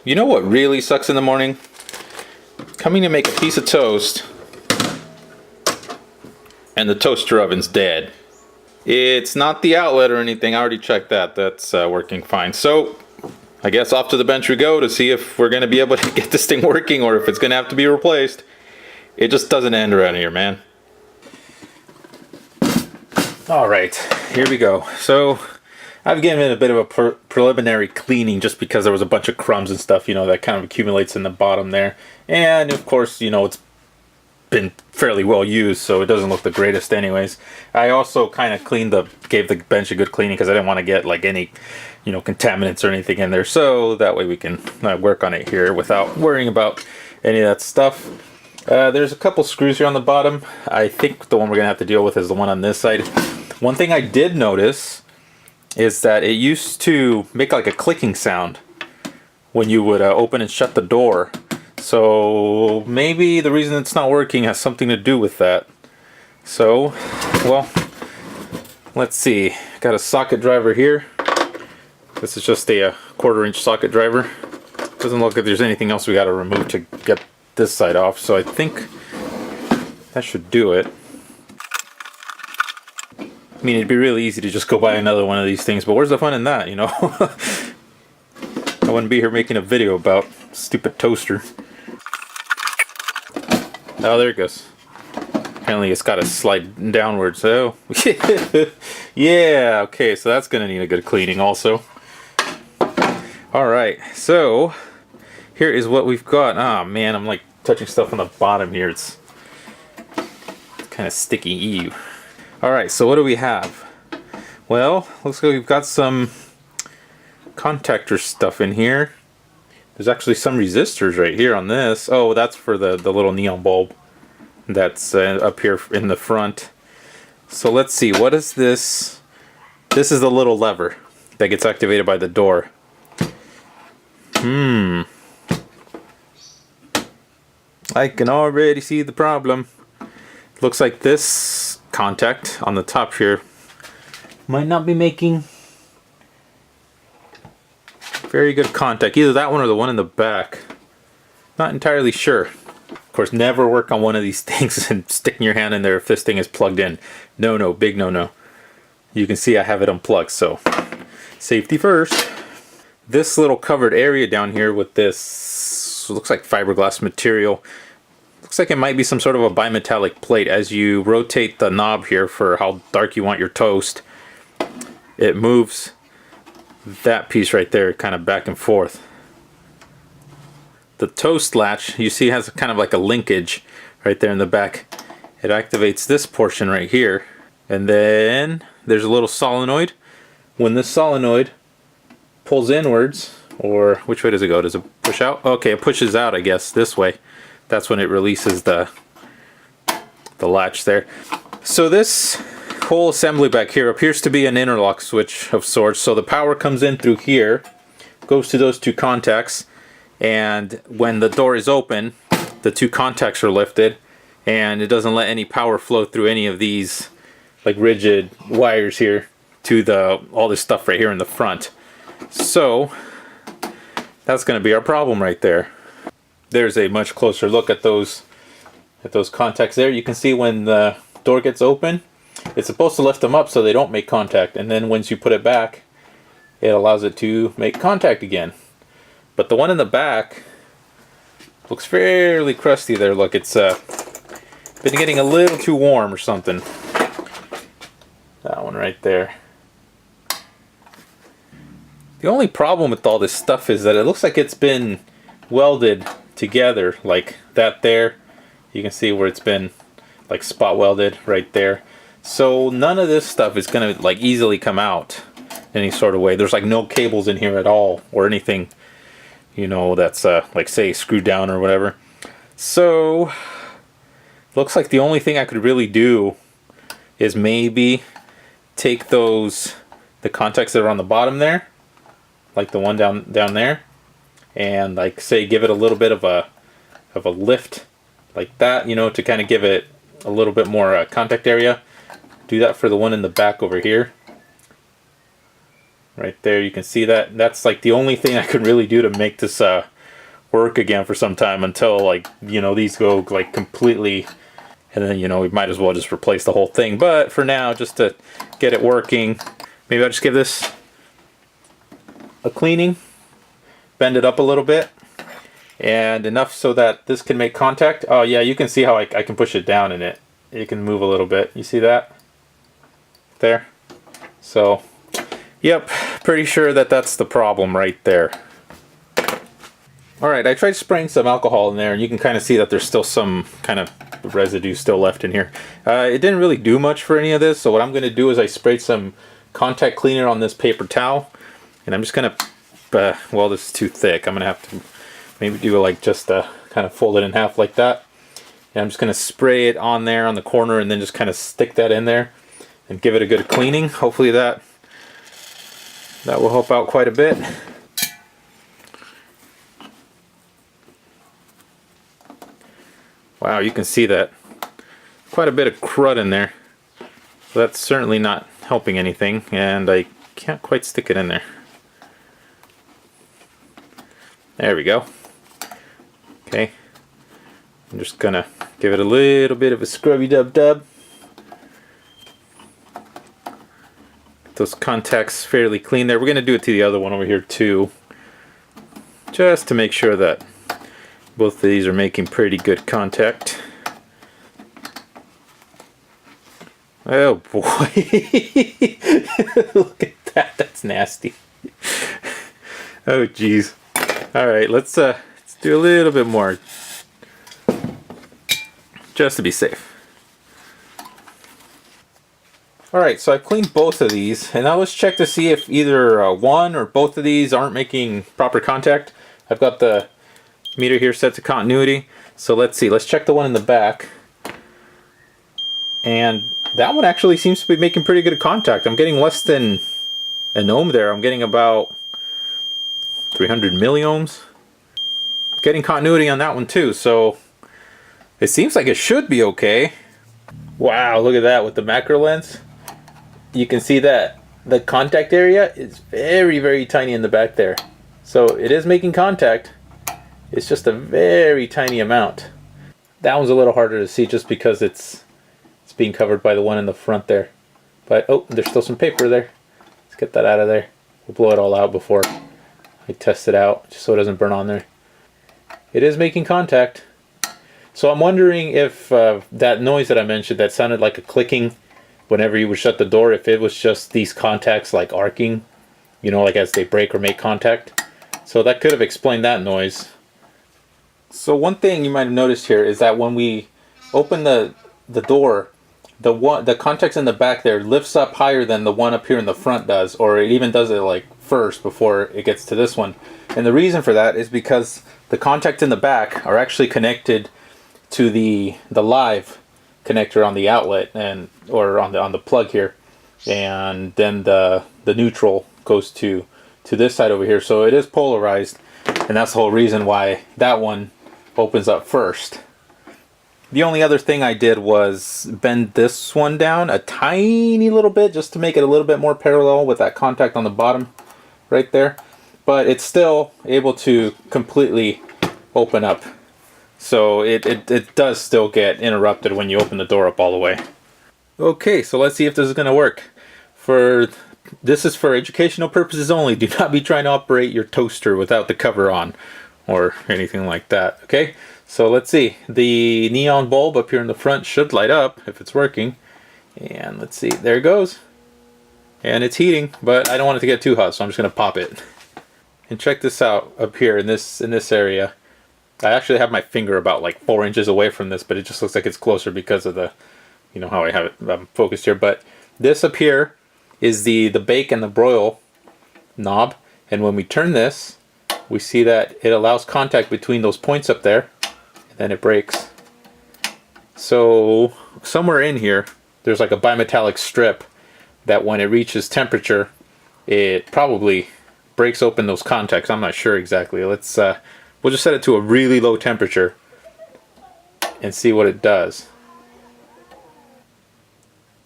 You know what really sucks in the morning? Coming to make a piece of toast and the toaster oven's dead. It's not the outlet or anything. I already checked that. That's working fine. So I guess off to the bench we go to see if we're going to be able to get this thing working or if it's going to have to be replaced. It just doesn't end around here, man. Alright, here we go. So I've given it a bit of a preliminary cleaning just because there was a bunch of crumbs and stuff, you know, that kind of accumulates in the bottom there. And of course, you know, it's been fairly well used, so it doesn't look the greatest anyways. I also kind of gave the bench a good cleaning because I didn't want to get like any, you know, contaminants or anything in there, so that way we can work on it here without worrying about any of that stuff. There's a couple screws here on the bottom. I think the one we're gonna have to deal with is the one on this side. One thing I did notice is that it used to make like a clicking sound when you would open and shut the door. So maybe the reason it's not working has something to do with that. So, well, let's see. Got a socket driver here. This is just a 1/4 inch socket driver. Doesn't look like there's anything else we got to remove to get this side off. So I think that should do it. I mean, it'd be really easy to just go buy another one of these things, but where's the fun in that, you know? I wouldn't be here making a video about stupid toaster. Oh, there it goes. Apparently it's got to slide downwards, so... yeah, okay, so that's going to need a good cleaning also. Alright, so... here is what we've got. Ah, man, I'm like touching stuff on the bottom here. It's kind of sticky. Ew. Alright, so what do we have? Well, looks like we've got some contactor stuff in here. There's actually some resistors right here on this. Oh, that's for the little neon bulb that's up here in the front. So let's see, what is this? This is the little lever that gets activated by the door. I can already see the problem. Looks like this contact on the top here might not be making very good contact. Either that one or the one in the back. Not entirely sure. Of course, never work on one of these things and sticking your hand in there if this thing is plugged in. No, no, big no, no. You can see I have it unplugged, so safety first. This little covered area down here with this, looks like fiberglass material. Looks like it might be some sort of a bimetallic plate. As you rotate the knob here for how dark you want your toast, it moves that piece right there kind of back and forth. The toast latch, you see, has kind of like a linkage right there in the back. It activates this portion right here, and then there's a little solenoid. When this solenoid pulls inwards, or which way does it go? Does it push out? Okay, it pushes out, I guess, this way. That's when it releases the latch there. So this whole assembly back here appears to be an interlock switch of sorts. So the power comes in through here, goes to those two contacts, and when the door is open, the two contacts are lifted, and it doesn't let any power flow through any of these like rigid wires here to all this stuff right here in the front. So that's going to be our problem right there. There's a much closer look at those contacts there. You can see when the door gets open, it's supposed to lift them up so they don't make contact, and then once you put it back, it allows it to make contact again. But the one in the back looks fairly crusty there. Look, it's been getting a little too warm or something. That one right there. The only problem with all this stuff is that it looks like it's been welded together, like that there. You can see where it's been like spot welded right there. So none of this stuff is gonna like easily come out any sort of way. There's like no cables in here at all or anything, you know, that's like say screwed down or whatever. So looks like the only thing I could really do is maybe take the contacts that are on the bottom there, like the one down there, and like say give it a little bit of a lift like that, you know, to kind of give it a little bit more contact area. Do that for the one in the back over here. Right there, you can see that. That's like the only thing I could really do to make this work again for some time, until, like, you know, these go like completely, and then, you know, we might as well just replace the whole thing. But for now, just to get it working, maybe I'll just give this a cleaning, bend it up a little bit, and enough so that this can make contact. Oh yeah, you can see how I can push it down in it. It can move a little bit. You see that? There. So, yep, pretty sure that that's the problem right there. Alright, I tried spraying some alcohol in there, and you can kind of see that there's still some kind of residue still left in here. It didn't really do much for any of this, so what I'm going to do is I sprayed some contact cleaner on this paper towel, and I'm just going to, well, this is too thick. I'm going to have to maybe do like just kind of fold it in half like that. And I'm just going to spray it on there on the corner, and then just kind of stick that in there and give it a good cleaning. Hopefully that will help out quite a bit. Wow, you can see that. Quite a bit of crud in there. So that's certainly not helping anything, and I can't quite stick it in there. There we go. Okay. I'm just gonna give it a little bit of a scrubby dub. Get those contacts fairly clean there. We're gonna do it to the other one over here too, just to make sure that both of these are making pretty good contact. Oh boy. Look at that. That's nasty. Oh geez. Alright, let's do a little bit more, just to be safe. Alright, so I cleaned both of these, and now let's check to see if either one or both of these aren't making proper contact. I've got the meter here set to continuity, so let's see. Let's check the one in the back, and that one actually seems to be making pretty good contact. I'm getting less than an ohm there. I'm getting about 300 milliohms. Getting continuity on that one too, so it seems like it should be okay. Wow, look at that with the macro lens. You can see that the contact area is very, very tiny in the back there. So it is making contact. It's just a very tiny amount. That one's a little harder to see just because it's being covered by the one in the front there. But oh, there's still some paper there. Let's get that out of there. We'll blow it all out before I test it out, just so it doesn't burn on there. It is making contact. So I'm wondering if that noise that I mentioned that sounded like a clicking whenever you would shut the door, if it was just these contacts like arcing, you know, like as they break or make contact. So that could have explained that noise. So one thing you might have noticed here is that when we open the door, the contacts in the back there lifts up higher than the one up here in the front does, or it even does it like first before it gets to this one. And the reason for that is because the contacts in the back are actually connected to the live connector on the outlet, and or on the plug here, and then the neutral goes to this side over here. So it is polarized, and that's the whole reason why that one opens up first. The only other thing I did was bend this one down a tiny little bit just to make it a little bit more parallel with that contact on the bottom right there, but it's still able to completely open up. So it does still get interrupted when you open the door up all the way. Okay, so let's see if this is going to work. This is for educational purposes only. Do not be trying to operate your toaster without the cover on or anything like that. Okay, so let's see. The neon bulb up here in the front should light up if it's working. And let's see, there it goes. And it's heating, but I don't want it to get too hot, so I'm just going to pop it. And check this out up here in this area. I actually have my finger about like 4 inches away from this, but it just looks like it's closer because of the, you know, how I have it focused here. But this up here is the bake and the broil knob, and when we turn this, we see that it allows contact between those points up there, and then it breaks. So somewhere in here, there's like a bimetallic strip that when it reaches temperature, it probably breaks open those contacts. I'm not sure exactly. Let's we'll just set it to a really low temperature and see what it does.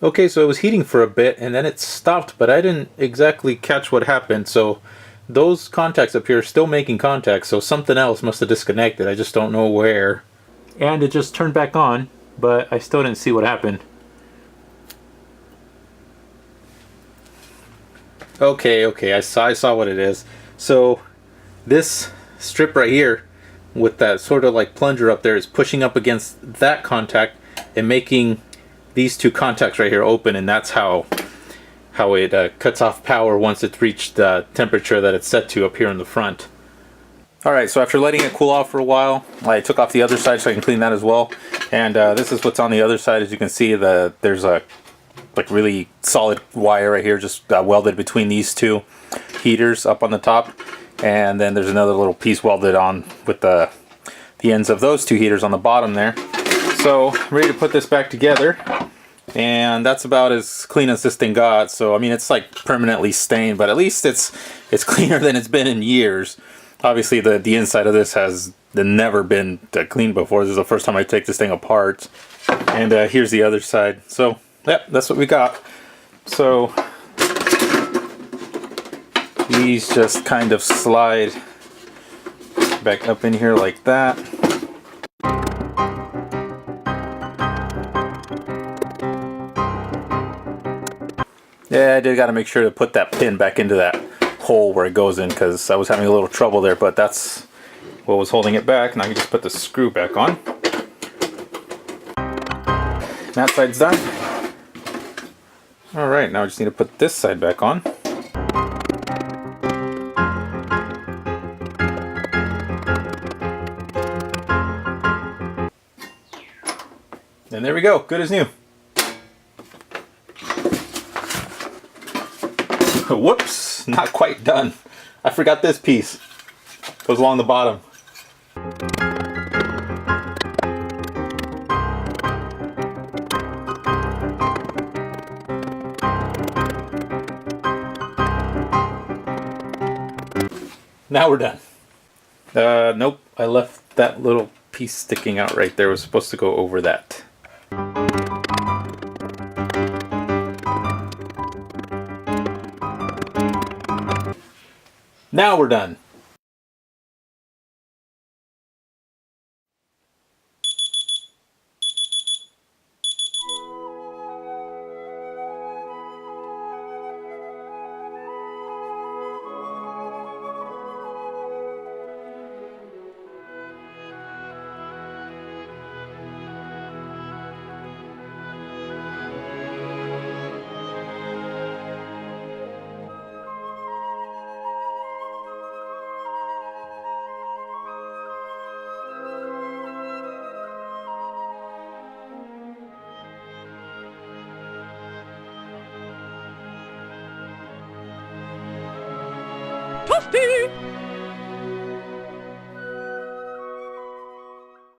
Okay, so it was heating for a bit and then it stopped, but I didn't exactly catch what happened. So those contacts up here are still making contact, so something else must have disconnected. I just don't know where. And it just turned back on, but I still didn't see what happened. Okay, I saw what it is. So this strip right here with that sort of like plunger up there is pushing up against that contact and making these two contacts right here open, and that's how it cuts off power once it's reached the temperature that it's set to up here in the front. Alright, so after letting it cool off for a while, I took off the other side so I can clean that as well. And this is what's on the other side. As you can see, there's a like really solid wire right here just welded between these two heaters up on the top. And then there's another little piece welded on with the ends of those two heaters on the bottom there. So I'm ready to put this back together. And that's about as clean as this thing got. So I mean, it's like permanently stained, but at least it's cleaner than it's been in years. Obviously the inside of this has never been cleaned before. This is the first time I take this thing apart. And here's the other side. So yep, that's what we got. So these just kind of slide back up in here like that. Yeah, I did got to make sure to put that pin back into that hole where it goes in, because I was having a little trouble there, but that's what was holding it back. Now I can just put the screw back on. That side's done. Alright, now I just need to put this side back on. And there we go, good as new. Whoops, not quite done. I forgot this piece. Goes along the bottom. Now we're done. Nope, I left that little piece sticking out right there. It was supposed to go over that. Now we're done. Toasty!